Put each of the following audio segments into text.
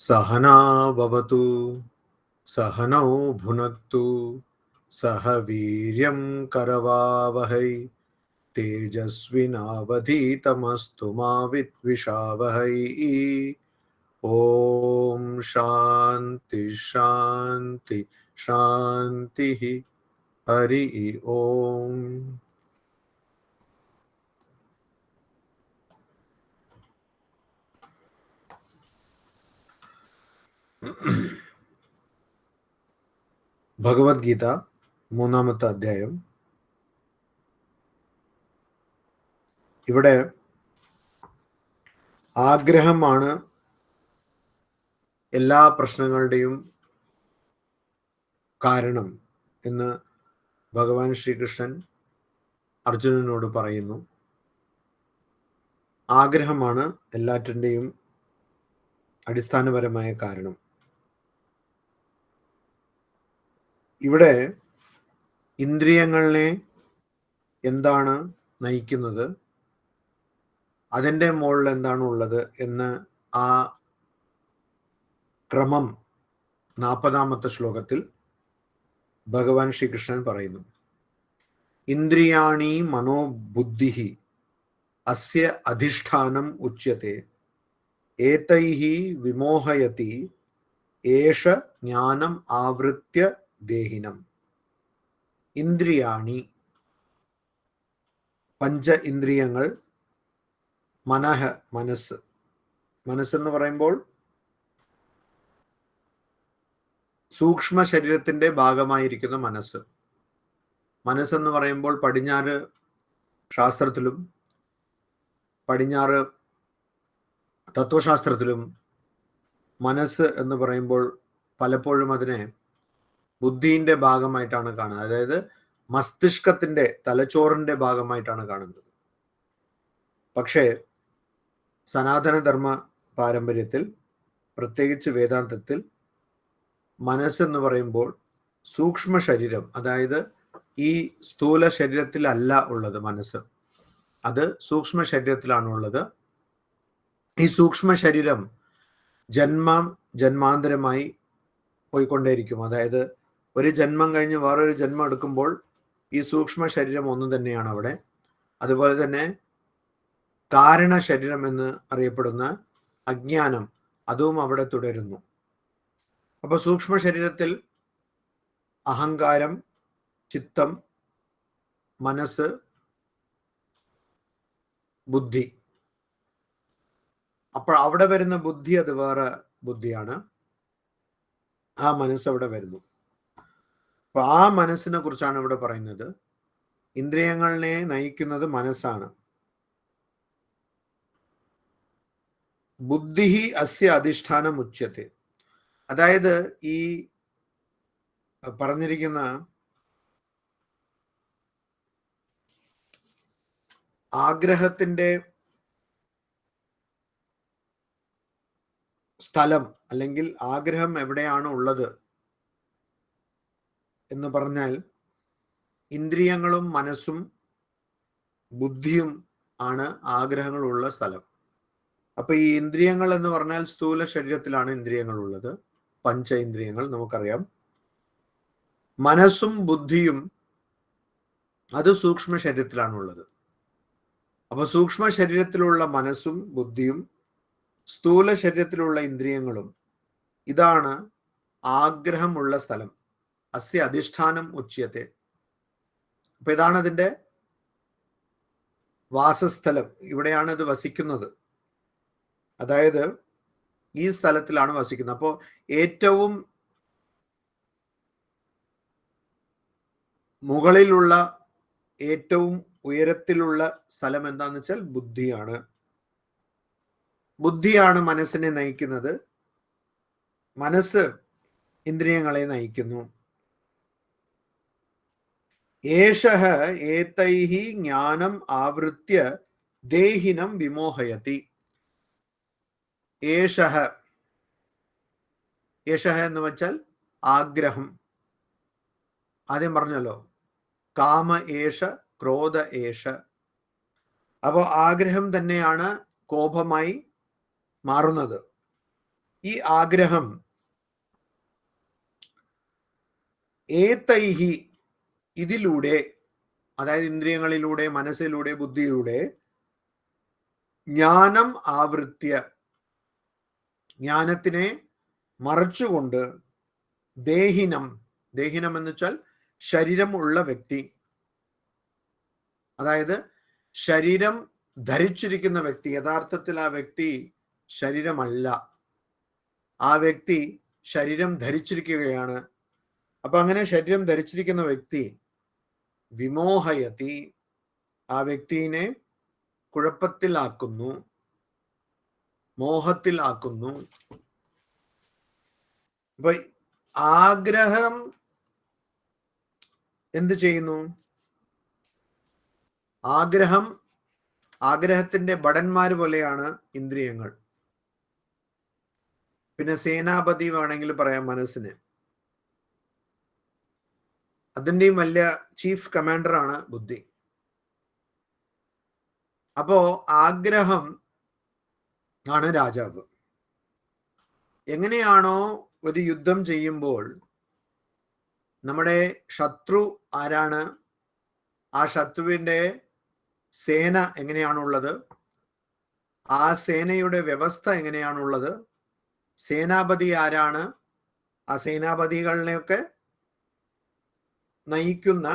सहना भवतु सहनौ भुनक्तु सह वीर्यं करवावहै तेजस्विनावधीतमस्तु मा विद्विषावहै। ओम शांति शांति शांति। हरि ओम। ഭഗവത്ഗീത മൂന്നാമത്തെ അധ്യായം. ഇവിടെ ആഗ്രഹമാണ് എല്ലാ പ്രശ്നങ്ങളുടെയും കാരണം എന്ന് ഭഗവാൻ ശ്രീകൃഷ്ണൻ അർജുനനോട് പറയുന്നു. ആഗ്രഹമാണ് എല്ലാറ്റിൻ്റെയും അടിസ്ഥാനപരമായ കാരണം. ഇവിടെ ഇന്ദ്രിയങ്ങളെ എന്താണ് നയിക്കുന്നത്, അതിൻ്റെ മുകളിൽ എന്താണ് ഉള്ളത് എന്ന് ആ ക്രമം 40-ാമത്തെ ശ്ലോകത്തിൽ ഭഗവാൻ ശ്രീകൃഷ്ണൻ പറയുന്നു. ഇന്ദ്രിയാണി മനോബുദ്ധി അസ്യ അധിഷ്ഠാനം ഉച്യത്തെ ഏതൈഹി വിമോഹയതി ഏഷ ജ്ഞാനം ആവൃത്യ ദേഹിനം. ഇന്ദ്രിയാണി, പഞ്ച ഇന്ദ്രിയങ്ങൾ, മനഃ മനസ്സ്. മനസ്സെന്ന് പറയുമ്പോൾ സൂക്ഷ്മ ശരീരത്തിൻ്റെ ഭാഗമായിരിക്കുന്ന മനസ്സ്. മനസ്സെന്ന് പറയുമ്പോൾ പടിഞ്ഞാറ് ശാസ്ത്രത്തിലും പടിഞ്ഞാറ് തത്വശാസ്ത്രത്തിലും മനസ്സ് എന്ന് പറയുമ്പോൾ പലപ്പോഴും അതിനെ ബുദ്ധിയുടെ ഭാഗമായിട്ടാണ് കാണുന്നത്. അതായത് മസ്തിഷ്കത്തിൻ്റെ, തലച്ചോറിൻ്റെ ഭാഗമായിട്ടാണ് കാണുന്നത്. പക്ഷേ സനാതനധർമ്മ പാരമ്പര്യത്തിൽ, പ്രത്യേകിച്ച് വേദാന്തത്തിൽ, മനസ്സെന്ന് പറയുമ്പോൾ സൂക്ഷ്മ ശരീരം, അതായത് ഈ സ്ഥൂല ശരീരത്തിലല്ല ഉള്ളത് മനസ്സ്, അത് സൂക്ഷ്മ ശരീരത്തിലാണ് ഉള്ളത്. ഈ സൂക്ഷ്മ ശരീരം ജന്മാന്തരമായി പോയിക്കൊണ്ടേയിരിക്കും. അതായത് ഒരു ജന്മം കഴിഞ്ഞ് വേറൊരു ജന്മം എടുക്കുമ്പോൾ ഈ സൂക്ഷ്മ ശരീരം ഒന്നു തന്നെയാണ് അവിടെ. അതുപോലെ തന്നെ കാരണ ശരീരം എന്ന് അറിയപ്പെടുന്ന അജ്ഞാനം, അതും അവിടെ തുടരുന്നു. അപ്പോൾ സൂക്ഷ്മ ശരീരത്തിൽ അഹങ്കാരം, ചിത്തം, മനസ്സ്, ബുദ്ധി. അപ്പോൾ അവിടെ വരുന്ന ബുദ്ധി അത് വേറെ ബുദ്ധിയാണ്. ആ മനസ്സ് അവിടെ വരുന്നു. അപ്പൊ ആ മനസ്സിനെ കുറിച്ചാണ് ഇവിടെ പറയുന്നത്. ഇന്ദ്രിയങ്ങളെ നയിക്കുന്നത് മനസ്സാണ്. ബുദ്ധി അസ്യ അധിഷ്ഠാനം ഉച്യത്തെ. അതായത് ഈ പറഞ്ഞിരിക്കുന്ന ആഗ്രഹത്തിന്റെ സ്ഥലം, അല്ലെങ്കിൽ ആഗ്രഹം എവിടെയാണ് ഉള്ളത് എന്ന് പറഞ്ഞാൽ ഇന്ദ്രിയങ്ങളും മനസ്സും ബുദ്ധിയും ആണ് ആഗ്രഹങ്ങളുള്ള സ്ഥലം. അപ്പൊ ഈ ഇന്ദ്രിയങ്ങൾ എന്ന് പറഞ്ഞാൽ സ്ഥൂല ശരീരത്തിലാണ് ഇന്ദ്രിയങ്ങൾ ഉള്ളത്, പഞ്ച ഇന്ദ്രിയങ്ങൾ നമുക്കറിയാം. മനസ്സും ബുദ്ധിയും അത് സൂക്ഷ്മ ശരീരത്തിലാണുള്ളത്. അപ്പൊ സൂക്ഷ്മ ശരീരത്തിലുള്ള മനസ്സും ബുദ്ധിയും സ്ഥൂല ശരീരത്തിലുള്ള ഇന്ദ്രിയങ്ങളും, ഇതാണ് ആഗ്രഹമുള്ള സ്ഥലം. അസ്യ അധിഷ്ഠാനം ഉച്യത്തെ. അപ്പൊ ഇതാണ് അതിൻ്റെ വാസസ്ഥലം. ഇവിടെയാണ് ഇത് വസിക്കുന്നത്. അതായത് ഈ സ്ഥലത്തിലാണ് വസിക്കുന്നത്. അപ്പോൾ ഏറ്റവും മുകളിലുള്ള, ഏറ്റവും ഉയരത്തിലുള്ള സ്ഥലം എന്താന്ന് വെച്ചാൽ ബുദ്ധിയാണ്. ബുദ്ധിയാണ് മനസ്സിനെ നയിക്കുന്നത്. മനസ്സ് ഇന്ദ്രിയങ്ങളെ നയിക്കുന്നു. ഏഷഃ ഏതൈഹി ജ്ഞാനം ആവൃത്യ ദേഹിനം വിമോഹയതി. ഏഷഃ, ഏഷഃ എന്ന് വെച്ചാൽ ആഗ്രഹം. ആദ്യം പറഞ്ഞല്ലോ, കാമ ഏഷ, ക്രോധ ഏഷ. അപ്പോൾ ആഗ്രഹം തന്നെയാണ് കോപമായി മാറുന്നത്. ഈ ആഗ്രഹം ഏതൈഹി ഇതിലൂടെ, അതായത് ഇന്ദ്രിയങ്ങളിലൂടെ, മനസ്സിലൂടെ, ബുദ്ധിയിലൂടെ ജ്ഞാനം ആവൃത്യ, ജ്ഞാനത്തിനെ മറച്ചുകൊണ്ട് ദേഹിനം, ദേഹിനം എന്ന് വെച്ചാൽ ശരീരം ഉള്ള വ്യക്തി, അതായത് ശരീരം ധരിച്ചിരിക്കുന്ന വ്യക്തി, യഥാർത്ഥത്തിൽ ആ വ്യക്തി ശരീരമല്ല, ആ വ്യക്തി ശരീരം ധരിച്ചിരിക്കുകയാണ്. അപ്പൊ അങ്ങനെ ശരീരം ധരിച്ചിരിക്കുന്ന വ്യക്തി വിമോഹയതി, ആ വ്യക്തിയെ കുഴപ്പത്തിലാക്കുന്നു, മോഹത്തിലാക്കുന്നു. അപ്പൊ ആഗ്രഹം എന്ത് ചെയ്യുന്നു? ആഗ്രഹത്തിന്റെ ഭടന്മാര് പോലെയാണ് ഇന്ദ്രിയങ്ങൾ. പിന്നെ സേനാപതി വേണമെങ്കിൽ പറയാം മനസ്സിന്. അതിൻ്റെയും വലിയ ചീഫ് കമാൻഡറാണ് ബുദ്ധി. അപ്പോ ആഗ്രഹം ആണ് രാജാവ്. എങ്ങനെയാണോ ഒരു യുദ്ധം ചെയ്യുമ്പോൾ നമ്മുടെ ശത്രു ആരാണ്, ആ ശത്രുവിൻ്റെ സേന എങ്ങനെയാണുള്ളത്, ആ സേനയുടെ വ്യവസ്ഥ എങ്ങനെയാണുള്ളത്, സേനാപതി ആരാണ്, ആ സേനാപതികളെയൊക്കെ നയിക്കുന്ന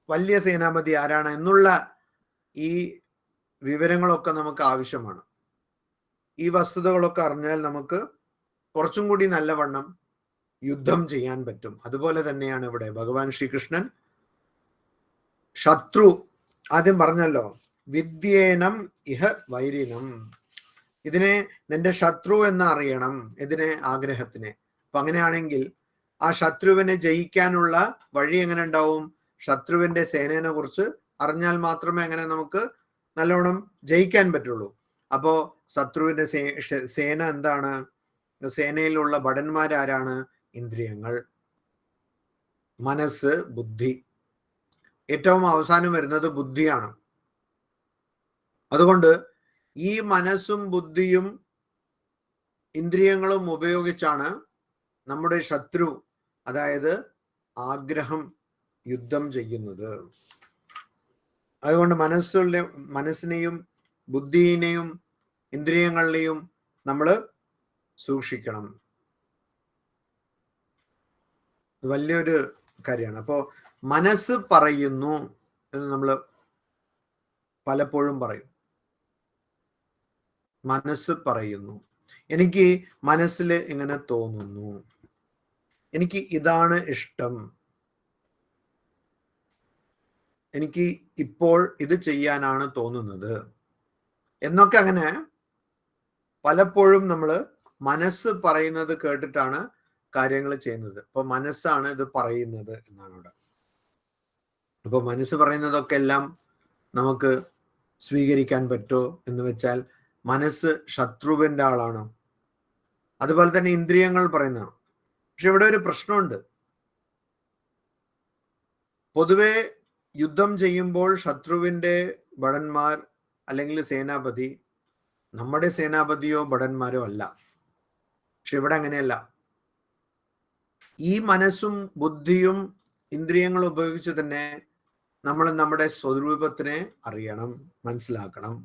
വലിയ സേനാപതി ആരാണ് എന്നുള്ള ഈ വിവരങ്ങളൊക്കെ നമുക്ക് ആവശ്യമാണ്. ഈ വസ്തുതകളൊക്കെ അറിഞ്ഞാൽ നമുക്ക് കുറച്ചും കൂടി നല്ലവണ്ണം യുദ്ധം ചെയ്യാൻ പറ്റും. അതുപോലെ തന്നെയാണ് ഇവിടെ ഭഗവാൻ ശ്രീകൃഷ്ണൻ ശത്രു ആദ്യം പറഞ്ഞല്ലോ, വിദ്യേനം ഇഹ വൈരിനം, ഇതിനെ നിന്റെ ശത്രു എന്ന് അറിയണം, ഇതിനെ ആഗ്രഹത്തിനെ. അപ്പൊ അങ്ങനെയാണെങ്കിൽ ആ ശത്രുവിനെ ജയിക്കാനുള്ള വഴി എങ്ങനെ ഉണ്ടാവും? ശത്രുവിന്റെ സേനയെ കുറിച്ച് അറിഞ്ഞാൽ മാത്രമേ അങ്ങനെ നമുക്ക് നല്ലോണം ജയിക്കാൻ പറ്റുള്ളൂ. അപ്പോ ശത്രുവിന്റെ സേന എന്താണ്? സേനയിലുള്ള ഭടന്മാരാരാണ്? ഇന്ദ്രിയങ്ങൾ, മനസ്സ്, ബുദ്ധി. ഏറ്റവും അവസാനം വരുന്നത് ബുദ്ധിയാണ്. അതുകൊണ്ട് ഈ മനസ്സും ബുദ്ധിയും ഇന്ദ്രിയങ്ങളും ഉപയോഗിച്ചാണ് നമ്മുടെ ശത്രു, അതായത് ആഗ്രഹം, യുദ്ധം ചെയ്യുന്നത്. അതുകൊണ്ട് മനസ്സിനെയും ബുദ്ധിയെയും ഇന്ദ്രിയങ്ങളെയും നമ്മൾ സൂക്ഷിക്കണം. വലിയൊരു കാര്യമാണ്. അപ്പോൾ മനസ്സ് പറയുന്നു എന്ന് നമ്മൾ പലപ്പോഴും പറയും. മനസ്സ് പറയുന്നു, എനിക്ക് മനസ്സിൽ ഇങ്ങനെ തോന്നുന്നു, എനിക്ക് ഇതാണ് ഇഷ്ടം, എനിക്ക് ഇപ്പോൾ ഇത് ചെയ്യാനാണ് തോന്നുന്നത് എന്നൊക്കെ അങ്ങനെ പലപ്പോഴും നമ്മൾ മനസ്സ് പറയുന്നത് കേട്ടിട്ടാണ് കാര്യങ്ങൾ ചെയ്യുന്നത്. അപ്പൊ മനസ്സാണ് ഇത് പറയുന്നത് എന്നാണ് ഇവിടെ. അപ്പൊ മനസ്സ് പറയുന്നതൊക്കെ എല്ലാം നമുക്ക് സ്വീകരിക്കാൻ പറ്റുമോ എന്ന് വെച്ചാൽ മനസ്സ് ശത്രുവിന്റെ ആളാണ്. അതുപോലെ തന്നെ ഇന്ദ്രിയങ്ങൾ പറയുന്നതാണ്. പക്ഷെ ഇവിടെ ഒരു പ്രശ്നമുണ്ട്. പൊതുവെ യുദ്ധം ചെയ്യുമ്പോൾ ശത്രുവിന്റെ ഭടന്മാർ അല്ലെങ്കിൽ സേനാപതി നമ്മുടെ സേനാപതിയോ ഭടന്മാരോ അല്ല. പക്ഷെ ഇവിടെ അങ്ങനെയല്ല. ഈ മനസ്സും ബുദ്ധിയും ഇന്ദ്രിയങ്ങളും ഉപയോഗിച്ച് തന്നെ നമ്മൾ നമ്മുടെ സ്വരൂപത്തിനെ അറിയണം, മനസ്സിലാക്കണം.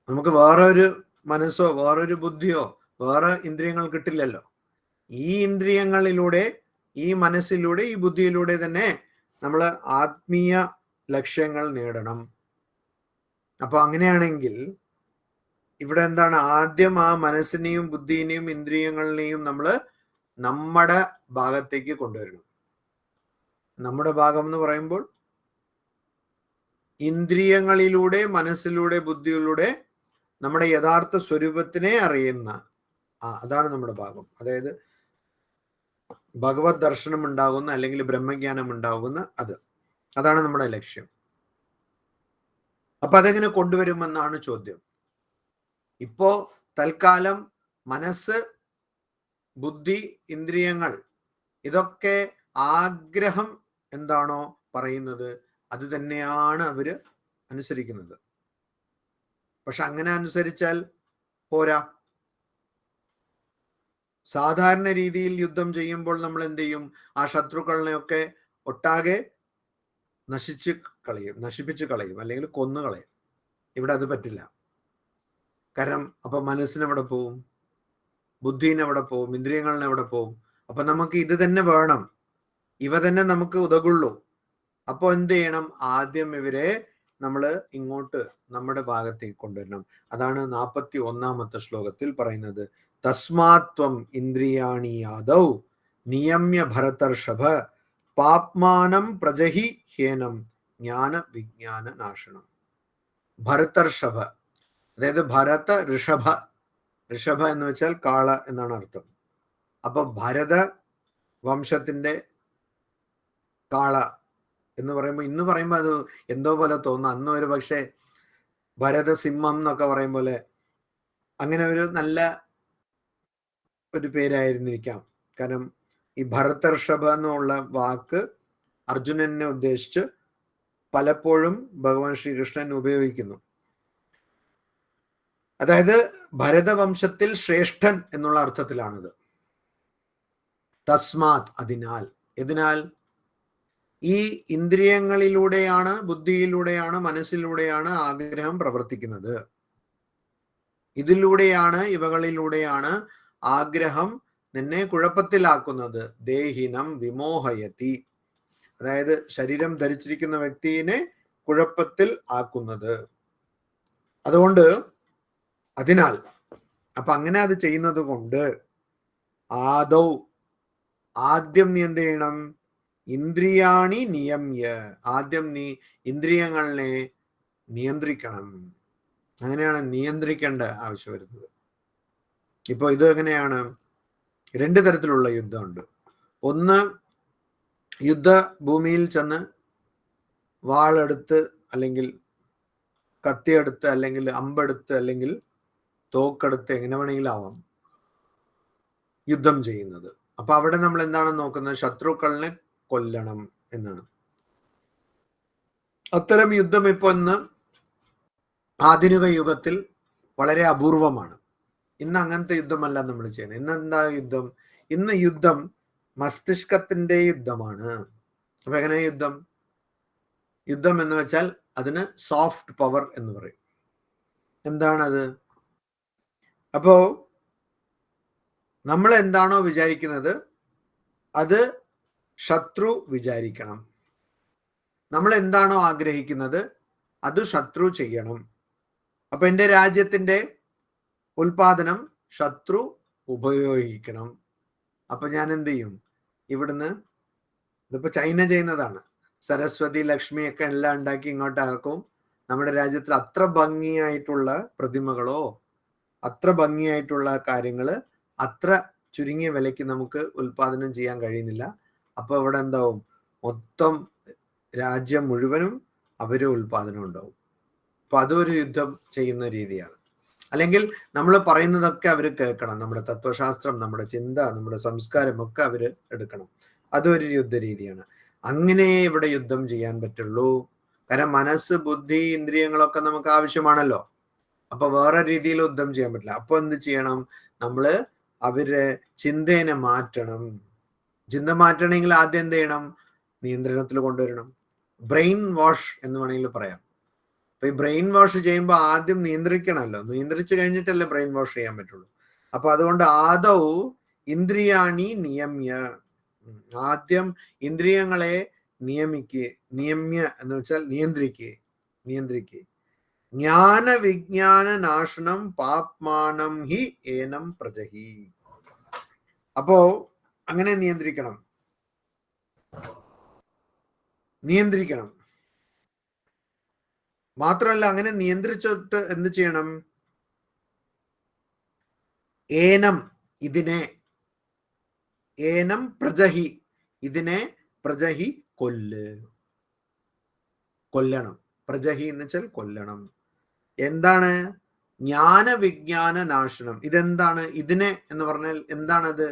നമുക്ക് വേറൊരു മനസ്സോ വേറൊരു ബുദ്ധിയോ വേറെ ഇന്ദ്രിയങ്ങൾ കിട്ടില്ലല്ലോ. ഈ ഇന്ദ്രിയങ്ങളിലൂടെ, ഈ മനസ്സിലൂടെ, ഈ ബുദ്ധിയിലൂടെ തന്നെ നമ്മൾ ആത്മീയ ലക്ഷ്യങ്ങൾ നേടണം. അപ്പൊ അങ്ങനെയാണെങ്കിൽ ഇവിടെ എന്താണ്? ആദ്യം ആ മനസ്സിനെയും ബുദ്ധിയെയും ഇന്ദ്രിയങ്ങളിനെയും നമ്മൾ നമ്മുടെ ഭാഗത്തേക്ക് കൊണ്ടുവരണം. നമ്മുടെ ഭാഗം എന്ന് പറയുമ്പോൾ ഇന്ദ്രിയങ്ങളിലൂടെ, മനസ്സിലൂടെ, ബുദ്ധിയിലൂടെ നമ്മുടെ യഥാർത്ഥ സ്വരൂപത്തിനെ അറിയുന്ന അതാണ് നമ്മുടെ ഭാഗം. അതായത് ഭഗവത് ദർശനം ഉണ്ടാകുന്ന അല്ലെങ്കിൽ ബ്രഹ്മജ്ഞാനം ഉണ്ടാകുന്ന അതാണ് നമ്മുടെ ലക്ഷ്യം. അപ്പൊ അതെങ്ങനെ കൊണ്ടുവരുമെന്നാണ് ചോദ്യം. ഇപ്പോ തൽക്കാലം മനസ്സ്, ബുദ്ധി, ഇന്ദ്രിയങ്ങൾ ഇതൊക്കെ ആഗ്രഹം എന്താണോ പറയുന്നത് അത് തന്നെയാണ് അവര് അനുസരിക്കുന്നത്. പക്ഷെ അങ്ങനെ അനുസരിച്ചാൽ പോരാ. സാധാരണ രീതിയിൽ യുദ്ധം ചെയ്യുമ്പോൾ നമ്മൾ എന്ത് ചെയ്യും? ആ ശത്രുക്കളിനെയൊക്കെ ഒട്ടാകെ നശിപ്പിച്ച് കളയും, അല്ലെങ്കിൽ കൊന്നു കളയും. ഇവിടെ അത് പറ്റില്ല. കാരണം അപ്പൊ മനസ്സിനെവിടെ പോവും, ബുദ്ധിനെവിടെ പോവും, ഇന്ദ്രിയങ്ങളിനെവിടെ പോവും? അപ്പൊ നമുക്ക് ഇത് തന്നെ വേണം, ഇവ തന്നെ നമുക്ക് ഉതകുള്ളൂ. അപ്പോൾ എന്ത് ചെയ്യണം? ആദ്യം ഇവരെ നമ്മൾ ഇങ്ങോട്ട് നമ്മുടെ ഭാഗത്തേക്ക് കൊണ്ടുവരണം. അതാണ് 41 ശ്ലോകത്തിൽ പറയുന്നത്. തസ്മാത്വം ഇന്ദ്രിയാണി യാദൗ നിയമ്യ ഭരതർഷഭ പാപ്മാനം പ്രജഹി ഹേനം ജ്ഞാന വിജ്ഞാന നാശനം. ഭരതർഷഭ, അതായത് ഭരത ഋഷഭ. ഋഷഭ എന്ന് വെച്ചാൽ കാള എന്നാണ് അർത്ഥം. അപ്പൊ ഭരത വംശത്തിന്റെ കാള എന്ന് പറയുമ്പോൾ, ഇന്ന് പറയുമ്പോൾ അത് എന്തോ പോലെ തോന്നുന്നു. അന്ന് ഒരു പക്ഷേ ഭരതസിംഹം എന്നൊക്കെ പറയും പോലെ അങ്ങനെ ഒരു നല്ല ഒരു പേരായിരുന്നിരിക്കാം. കാരണം ഈ ഭരതർഷഭ എന്നുള്ള വാക്ക് അർജുനനെ ഉദ്ദേശിച്ച് പലപ്പോഴും ഭഗവാൻ ശ്രീകൃഷ്ണൻ ഉപയോഗിക്കുന്നു. അതായത് ഭരതവംശത്തിൽ ശ്രേഷ്ഠൻ എന്നുള്ള അർത്ഥത്തിലാണിത്. തസ്മാത്, അതിനാൽ. ഇതിനാൽ ഈ ഇന്ദ്രിയങ്ങളിലൂടെയാണ്, ബുദ്ധിയിലൂടെയാണ്, മനസ്സിലൂടെയാണ് ആഗ്രഹം പ്രവർത്തിക്കുന്നത്. ഇതിലൂടെയാണ്, ഇവകളിലൂടെയാണ് ആഗ്രഹം നിന്നെ കുഴപ്പത്തിലാക്കുന്നത്. ദേഹിനം വിമോഹയതി, അതായത് ശരീരം ധരിച്ചിരിക്കുന്ന വ്യക്തിയെ കുഴപ്പത്തിൽ ആക്കുന്നത്. അതുകൊണ്ട്, അതിനാൽ, അപ്പൊ അങ്ങനെ അത് ചെയ്യുന്നത് കൊണ്ട് ആദ്യം നീ എന്ത് ചെയ്യണം? ഇന്ദ്രിയാണി നിയമ്യ, ആദ്യം നീ ഇന്ദ്രിയങ്ങളെ നിയന്ത്രിക്കണം. അങ്ങനെയാണ് നിയന്ത്രിക്കേണ്ട ആവശ്യം വരുന്നത്. ഇപ്പൊ ഇത് എങ്ങനെയാണ്? 2 തരത്തിലുള്ള യുദ്ധമുണ്ട്. ഒന്ന്, യുദ്ധഭൂമിയിൽ ചെന്ന് വാളെടുത്ത്, അല്ലെങ്കിൽ കത്തിയെടുത്ത്, അല്ലെങ്കിൽ അമ്പെടുത്ത്, അല്ലെങ്കിൽ തോക്കെടുത്ത്, എങ്ങനെ വേണമെങ്കിലും ആവാം യുദ്ധം ചെയ്യുന്നത്. അപ്പൊ അവിടെ നമ്മൾ എന്താണ് നോക്കുന്നത്? ശത്രുക്കളെ കൊല്ലണം എന്നാണ്. അത്തരം യുദ്ധം ഇപ്പൊ ഇന്ന് ആധുനിക യുഗത്തിൽ വളരെ അപൂർവമാണ്. ഇന്ന് അങ്ങനത്തെ യുദ്ധമല്ല നമ്മൾ ചെയ്യുന്നത്. ഇന്ന് എന്താ യുദ്ധം? ഇന്ന് യുദ്ധം മസ്തിഷ്കത്തിന്റെ യുദ്ധമാണ്. അപ്പൊ എങ്ങനെ യുദ്ധം എന്ന് വെച്ചാൽ അതിന് സോഫ്റ്റ് പവർ എന്ന് പറയും. എന്താണത്? അപ്പോ നമ്മൾ എന്താണോ വിചാരിക്കുന്നത് അത് ശത്രു വിചാരിക്കണം. നമ്മൾ എന്താണോ ആഗ്രഹിക്കുന്നത് അത് ശത്രു ചെയ്യണം. അപ്പൊ എൻ്റെ രാജ്യത്തിന്റെ ഉൽപാദനം ശത്രു ഉപയോഗിക്കണം. അപ്പൊ ഞാൻ എന്ത് ചെയ്യും? ഇവിടുന്ന്, ഇതിപ്പോ ചൈന ചെയ്യുന്നതാണ്, സരസ്വതി, ലക്ഷ്മി ഒക്കെ എല്ലാം ഉണ്ടാക്കി ഇങ്ങോട്ടാക്കും. നമ്മുടെ രാജ്യത്തിൽ അത്ര ഭംഗിയായിട്ടുള്ള പ്രതിമകളോ അത്ര ഭംഗിയായിട്ടുള്ള കാര്യങ്ങള് അത്ര ചുരുങ്ങിയ വിലയ്ക്ക് നമുക്ക് ഉൽപാദനം ചെയ്യാൻ കഴിയുന്നില്ല. അപ്പൊ ഇവിടെ എന്താവും? മൊത്തം രാജ്യം മുഴുവനും അവര് ഉൽപാദനം ഉണ്ടാവും. അപ്പൊ അതൊരു യുദ്ധം ചെയ്യുന്ന രീതിയാണ്. അല്ലെങ്കിൽ നമ്മൾ പറയുന്നതൊക്കെ അവർ കേൾക്കണം. നമ്മുടെ തത്വശാസ്ത്രം, നമ്മുടെ ചിന്ത, നമ്മുടെ സംസ്കാരം ഒക്കെ അവര് എടുക്കണം. അതൊരു യുദ്ധരീതിയാണ്. അങ്ങനെ ഇവിടെ യുദ്ധം ചെയ്യാൻ പറ്റുള്ളൂ. കാരണം മനസ്സ്, ബുദ്ധി, ഇന്ദ്രിയങ്ങളൊക്കെ നമുക്ക് ആവശ്യമാണല്ലോ. അപ്പൊ വേറെ രീതിയിൽ യുദ്ധം ചെയ്യാൻ പറ്റില്ല. അപ്പൊ എന്ത് ചെയ്യണം? നമ്മള് അവരെ ചിന്തേനെ മാറ്റണം. ചിന്ത മാറ്റണമെങ്കിൽ ആദ്യം എന്ത് ചെയ്യണം? നിയന്ത്രണത്തിൽ കൊണ്ടുവരണം. ബ്രെയിൻ വാഷ് എന്ന് വേണമെങ്കിൽ പറയാം. അപ്പൊ ഈ ബ്രെയിൻ വാഷ് ചെയ്യുമ്പോൾ ആദ്യം നിയന്ത്രിക്കണമല്ലോ. നിയന്ത്രിച്ചു കഴിഞ്ഞിട്ടല്ലേ ബ്രെയിൻ വാഷ് ചെയ്യാൻ പറ്റുള്ളൂ. അപ്പൊ അതുകൊണ്ട് ഇന്ദ്രിയാണി നിയമ്യ, ആദ്യം ഇന്ദ്രിയങ്ങളെ നിയമ്യ എന്ന് വെച്ചാൽ നിയന്ത്രിക്കുക. ജ്ഞാന വിജ്ഞാന നാശനം പാപ്മാനം ഹി ഏനം പ്രജഹി. അപ്പോ അങ്ങനെ നിയന്ത്രിക്കണം. മാത്രമല്ല, അങ്ങനെ നിയന്ത്രിച്ചിട്ട് എന്ത് ചെയ്യണം? ഏനം പ്രജഹി, ഇതിനെ പ്രജഹി കൊല്ലണം. പ്രജഹി എന്ന് വെച്ചാൽ കൊല്ലണം. എന്താണ്? ജ്ഞാന വിജ്ഞാന നാശനം. ഇതെന്താണ്? ഇതിനെ എന്ന് പറഞ്ഞാൽ എന്താണത്?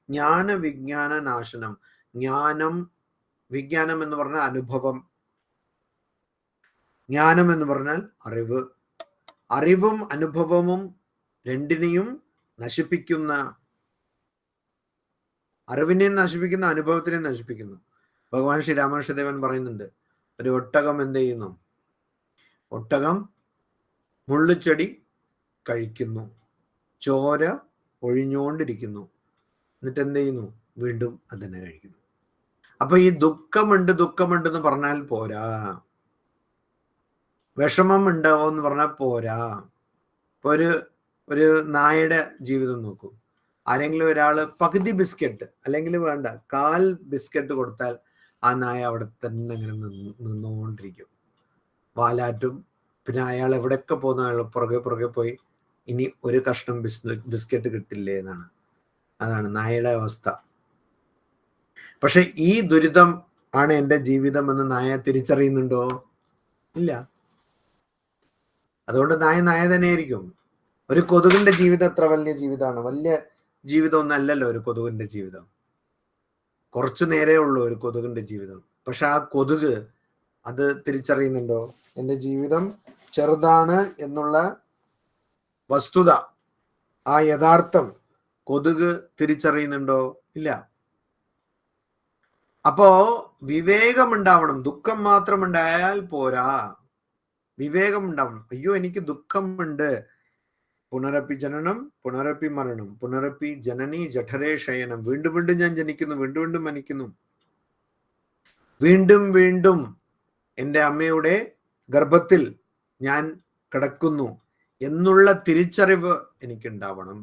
ജ്ഞാന വിജ്ഞാന നാശനം. വിജ്ഞാനം എന്ന് പറഞ്ഞാൽ അനുഭവം, ജ്ഞാനം എന്ന് പറഞ്ഞാൽ അറിവ്. അറിവും അനുഭവവും രണ്ടിനെയും നശിപ്പിക്കുന്ന, അറിവിനെയും നശിപ്പിക്കുന്ന, അനുഭവത്തിനെയും നശിപ്പിക്കുന്നു. ഭഗവാൻ ശ്രീ രാമകൃഷ്ണദേവൻ പറയുന്നുണ്ട്, ഒരു ഒട്ടകം എന്ത് ചെയ്യുന്നു? ഒട്ടകം മുള്ളുച്ചെടി കഴിക്കുന്നു, ചോര ഒഴിഞ്ഞുകൊണ്ടിരിക്കുന്നു, എന്നിട്ട് എന്ത് ചെയ്യുന്നു? വീണ്ടും അത് തന്നെ കഴിക്കുന്നു. അപ്പൊ ഈ ദുഃഖമുണ്ടെന്ന് പറഞ്ഞാൽ പോരാ, വിഷമം ഉണ്ടാവുമെന്ന് പറഞ്ഞാൽ പോരാ. ഇപ്പൊ ഒരു നായയുടെ ജീവിതം നോക്കൂ. ആരെങ്കിലും ഒരാൾ പകുതി ബിസ്ക്കറ്റ് അല്ലെങ്കിൽ വേണ്ട 1/4 ബിസ്ക്കറ്റ് കൊടുത്താൽ ആ നായ അവിടെ തന്നെ ഇങ്ങനെ നിന്നുകൊണ്ടിരിക്കും, വാലാറ്റും. പിന്നെ അയാൾ എവിടെയൊക്കെ പോകുന്ന അയാൾ പുറകെ പോയി ഇനി ഒരു കഷ്ണം ബിസ്ക്കറ്റ് കിട്ടില്ലേ എന്നാണ്. അതാണ് നായയുടെ അവസ്ഥ. പക്ഷെ ഈ ദുരിതം ആണ് എൻ്റെ ജീവിതം എന്ന് നായ തിരിച്ചറിയുന്നുണ്ടോ? ഇല്ല. അതുകൊണ്ട് നായ തന്നെയായിരിക്കും. ഒരു കൊതുകിന്റെ ജീവിതം എത്ര വലിയ ജീവിതമാണ്! വലിയ ജീവിതം ഒന്നും അല്ലല്ലോ ഒരു കൊതുകിന്റെ ജീവിതം. കുറച്ചു നേരേ ഉള്ളൂ ഒരു കൊതുകിന്റെ ജീവിതം. പക്ഷെ ആ കൊതുക് അത് തിരിച്ചറിയുന്നുണ്ടോ? എൻ്റെ ജീവിതം ചെറുതാണ് എന്നുള്ള വസ്തുത, ആ യഥാർത്ഥം കൊതുക് തിരിച്ചറിയുന്നുണ്ടോ? ഇല്ല. അപ്പോ വിവേകം ഉണ്ടാവണം. ദുഃഖം മാത്രം ഉണ്ടായാൽ പോരാ, വിവേകം ഉണ്ടാവണം. അയ്യോ, എനിക്ക് ദുഃഖമുണ്ട്. പുനരപ്പി ജനനം പുനരപ്പി മരണം പുനരപ്പി ജനനി ജഠരേ ശയനം. വീണ്ടും വീണ്ടും ഞാൻ ജനിക്കുന്നു, വീണ്ടും വീണ്ടും മരിക്കുന്നു, വീണ്ടും വീണ്ടും എൻ്റെ അമ്മയുടെ ഗർഭത്തിൽ ഞാൻ കിടക്കുന്നു എന്നുള്ള തിരിച്ചറിവ് എനിക്കുണ്ടാവണം.